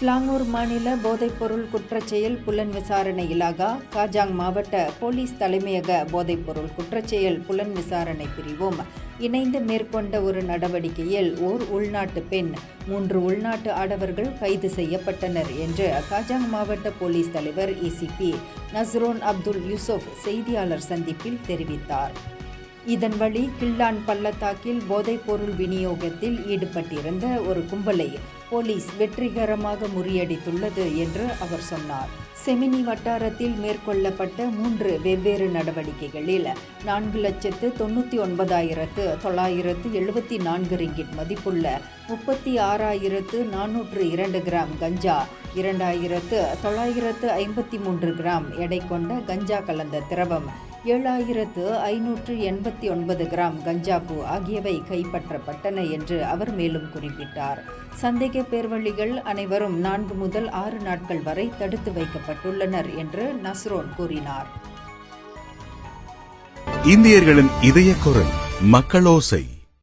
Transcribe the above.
ஸ்லாங்கூர் மாநில போதைப்பொருள் குற்றச்செயல் புலன் விசாரணை இலாகா காஜாங் மாவட்ட போலீஸ் தலைமையக போதைப்பொருள் குற்றச்செயல் புலன் விசாரணை பிரிவும் இணைந்து மேற்கொண்ட ஒரு நடவடிக்கையில் ஓர் உள்நாட்டு பெண் 3 உள்நாட்டு ஆடவர்கள் கைது செய்யப்பட்டனர் என்று காஜாங் மாவட்ட போலீஸ் தலைவர் ஏசிபி நஸ்ரோன் அப்துல் யூசுப் செய்தியாளர் சந்திப்பில் தெரிவித்தார். இதன் வழி கிள்ளான் பள்ளத்தாக்கில் போதைப்பொருள் விநியோகத்தில் ஈடுபட்டிருந்த ஒரு கும்பலை போலீஸ் வெற்றிகரமாக முறியடித்துள்ளது என்று அவர் சொன்னார். செமினி வட்டாரத்தில் மேற்கொள்ளப்பட்ட 3 வெவ்வேறு நடவடிக்கைகளில் 4,99,974 ரிங்கிட் மதிப்புள்ள 36,402 கிராம் கஞ்சா, 2,953 கிராம் எடை கொண்ட கஞ்சா கலந்த திரவம், 7,589 கிராம் கஞ்சாப்பு ஆகியவை கைப்பற்றப்பட்டன என்று அவர் மேலும் குறிப்பிட்டார். சந்தேக பேர்வழிகள் அனைவரும் 4 முதல் 6 நாட்கள் வரை தடுத்து வைக்கப்பட்டுள்ளனர் என்று நஸ்ரோன் கூறினார். இந்தியர்களின் இதய குரல் மக்களோசை.